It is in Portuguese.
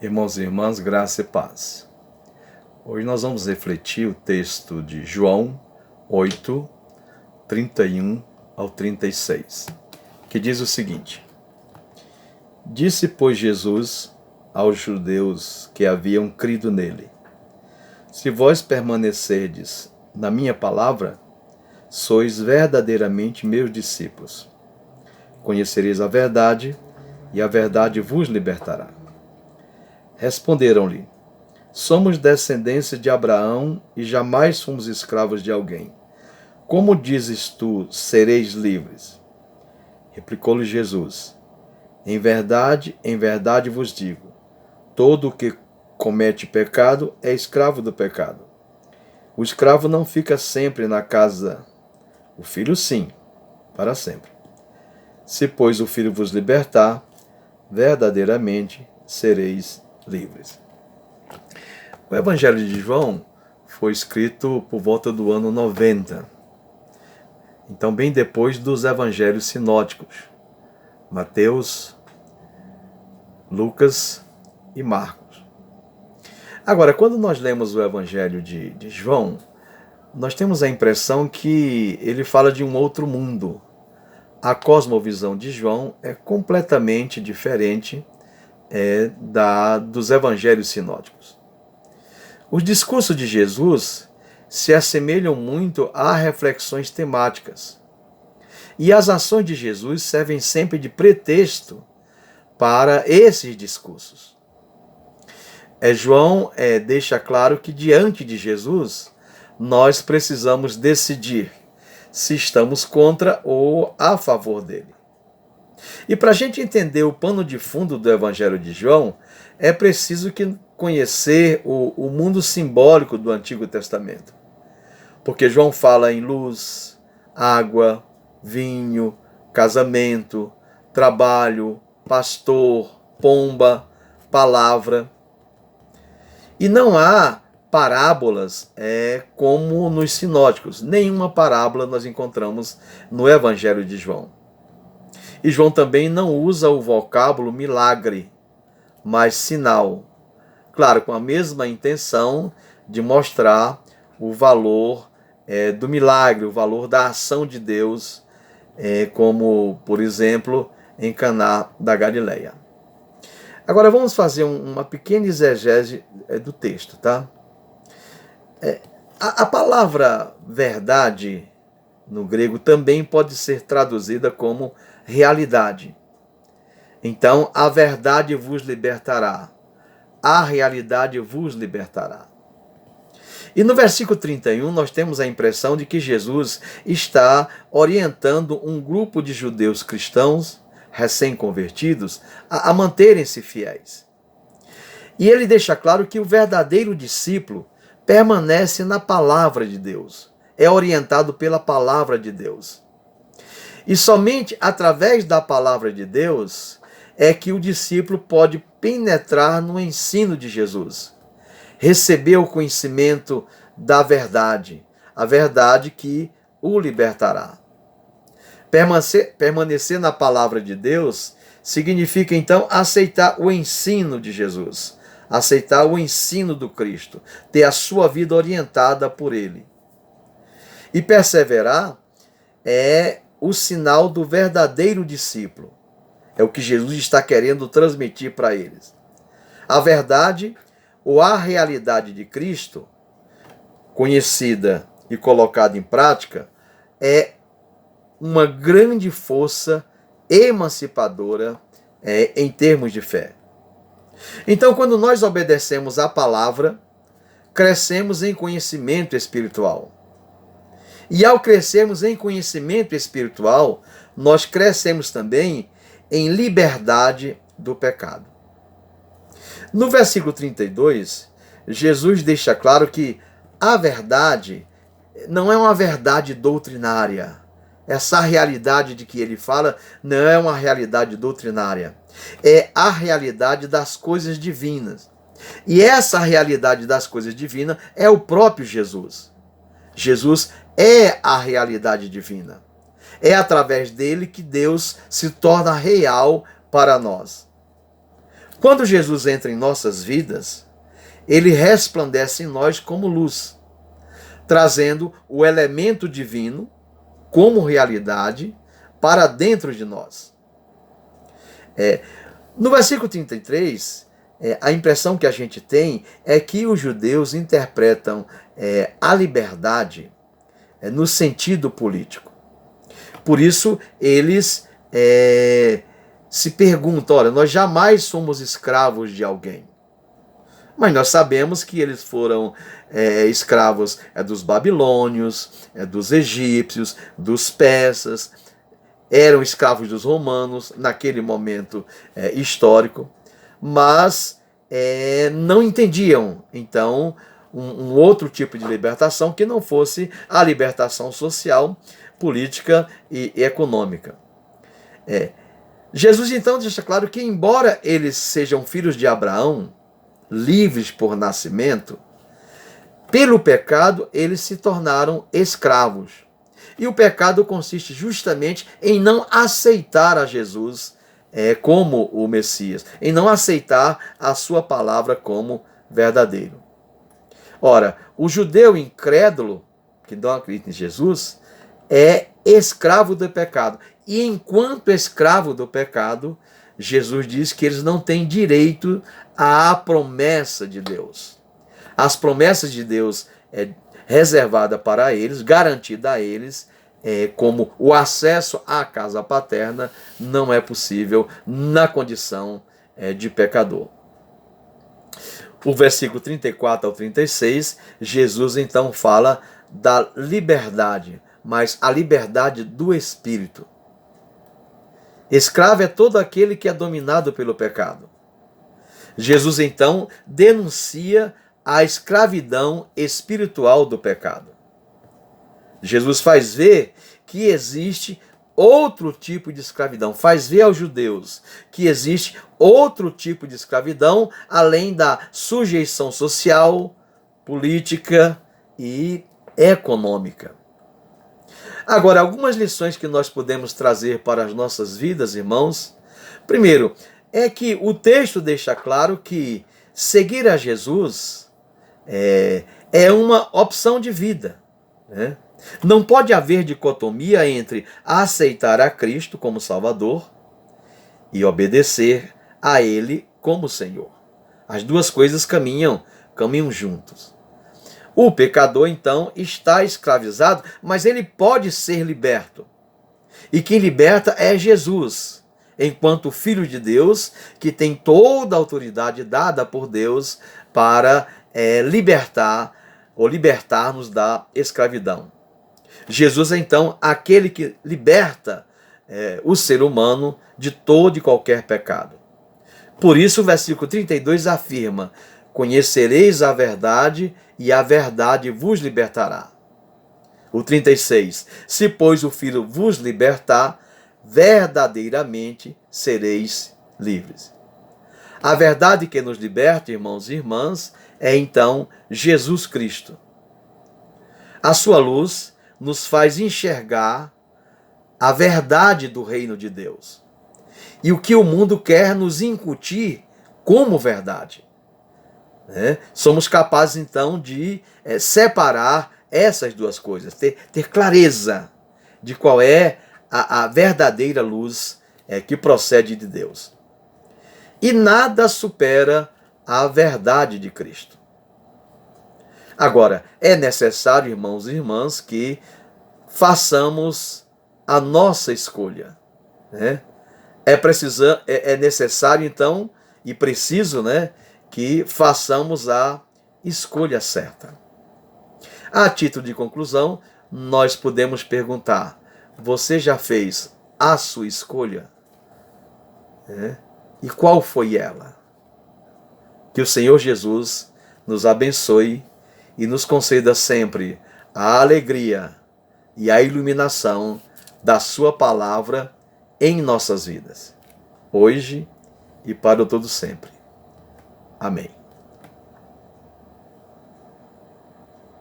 Irmãos e irmãs, graça e paz. Hoje nós vamos refletir o texto de João 8, 31 ao 36, que diz o seguinte: Disse, pois, Jesus aos judeus que haviam crido nele: Se vós permanecerdes na minha palavra, sois verdadeiramente meus discípulos. Conhecereis a verdade, e a verdade vos libertará. Responderam-lhe: Somos descendência de Abraão e jamais fomos escravos de alguém. Como dizes tu, sereis livres? Replicou-lhe Jesus: em verdade vos digo, todo o que comete pecado é escravo do pecado. O escravo não fica sempre na casa, o filho sim, para sempre. Se, pois, o filho vos libertar, verdadeiramente sereis livres. O Evangelho de João foi escrito por volta do ano 90. Então, bem depois dos Evangelhos sinóticos, Mateus, Lucas e Marcos. Agora, quando nós lemos o Evangelho de João, nós temos a impressão que ele fala de um outro mundo. A cosmovisão de João é completamente diferente dos Evangelhos sinóticos. Os discursos de Jesus se assemelham muito a reflexões temáticas. E as ações de Jesus servem sempre de pretexto para esses discursos. João deixa claro que diante de Jesus nós precisamos decidir se estamos contra ou a favor dele. E para a gente entender o pano de fundo do Evangelho de João, é preciso conhecer o mundo simbólico do Antigo Testamento. Porque João fala em luz, água, vinho, casamento, trabalho, pastor, pomba, palavra. E não há parábolas como nos sinóticos. Nenhuma parábola nós encontramos no Evangelho de João. E João também não usa o vocábulo milagre, mas sinal. Claro, com a mesma intenção de mostrar o valor do milagre, o valor da ação de Deus, como, por exemplo, em Caná da Galileia. Agora vamos fazer uma pequena exegese do texto, tá? A palavra verdade, no grego, também pode ser traduzida como realidade. Então, a verdade vos libertará. A realidade vos libertará. E no versículo 31, nós temos a impressão de que Jesus está orientando um grupo de judeus cristãos, recém-convertidos, a manterem-se fiéis. E ele deixa claro que o verdadeiro discípulo permanece na palavra de Deus, é orientado pela palavra de Deus. E somente através da palavra de Deus é que o discípulo pode penetrar no ensino de Jesus, receber o conhecimento da verdade, a verdade que o libertará. Permanecer na palavra de Deus significa então aceitar o ensino de Jesus, aceitar o ensino do Cristo, ter a sua vida orientada por ele. E perseverar é o sinal do verdadeiro discípulo. É o que Jesus está querendo transmitir para eles. A verdade ou a realidade de Cristo, conhecida e colocada em prática, é uma grande força emancipadora em termos de fé. Então, quando nós obedecemos à palavra, crescemos em conhecimento espiritual. E ao crescermos em conhecimento espiritual, nós crescemos também em liberdade do pecado. No versículo 32, Jesus deixa claro que a verdade não é uma verdade doutrinária. Essa realidade de que ele fala não é uma realidade doutrinária. É a realidade das coisas divinas. E essa realidade das coisas divinas é o próprio Jesus. Jesus é a realidade divina. É através dele que Deus se torna real para nós. Quando Jesus entra em nossas vidas, ele resplandece em nós como luz, trazendo o elemento divino como realidade para dentro de nós. No versículo 33, a impressão que a gente tem é que os judeus interpretam a liberdade no sentido político. Por isso, eles se perguntam, olha, nós jamais somos escravos de alguém. Mas nós sabemos que eles foram escravos dos babilônios, dos egípcios, dos persas, eram escravos dos romanos naquele momento histórico, mas não entendiam, então, um outro tipo de libertação que não fosse a libertação social, política e econômica. Jesus, então, deixa claro que, embora eles sejam filhos de Abraão, livres por nascimento, pelo pecado eles se tornaram escravos. E o pecado consiste justamente em não aceitar a Jesus como o Messias, em não aceitar a sua palavra como verdadeiro. Ora, o judeu incrédulo, que não acredita em Jesus, é escravo do pecado. E enquanto escravo do pecado, Jesus diz que eles não têm direito à promessa de Deus. As promessas de Deus reservada para eles, garantida a eles, como o acesso à casa paterna, não é possível na condição de pecador. O versículo 34 ao 36, Jesus então fala da liberdade, mas a liberdade do Espírito. Escravo é todo aquele que é dominado pelo pecado. Jesus então denuncia a escravidão espiritual do pecado. Jesus faz ver que existe outro tipo de escravidão, faz ver aos judeus que existe outro tipo de escravidão, além da sujeição social, política e econômica. Agora, algumas lições que nós podemos trazer para as nossas vidas, irmãos. Primeiro, é que o texto deixa claro que seguir a Jesus é uma opção de vida, né? Não pode haver dicotomia entre aceitar a Cristo como Salvador e obedecer a Ele como Senhor. As duas coisas caminham juntos. O pecador, então, está escravizado, mas ele pode ser liberto. E quem liberta é Jesus, enquanto Filho de Deus, que tem toda a autoridade dada por Deus para libertar ou libertar-nos da escravidão. Jesus é, então, aquele que liberta o ser humano de todo e qualquer pecado. Por isso, o versículo 32 afirma: conhecereis a verdade e a verdade vos libertará. O 36, se pois o Filho vos libertar, verdadeiramente sereis livres. A verdade que nos liberta, irmãos e irmãs, é então Jesus Cristo. A sua luz nos faz enxergar a verdade do reino de Deus e o que o mundo quer nos incutir como verdade. Somos capazes, então, de separar essas duas coisas, ter clareza de qual é a verdadeira luz que procede de Deus. E nada supera a verdade de Cristo. Agora, é necessário, irmãos e irmãs, que façamos a nossa escolha. É necessário, então, e preciso, que façamos a escolha certa. A título de conclusão, nós podemos perguntar: você já fez a sua escolha? E qual foi ela? Que o Senhor Jesus nos abençoe e nos conceda sempre a alegria e a iluminação da sua palavra em nossas vidas, hoje e para o todo sempre. Amém.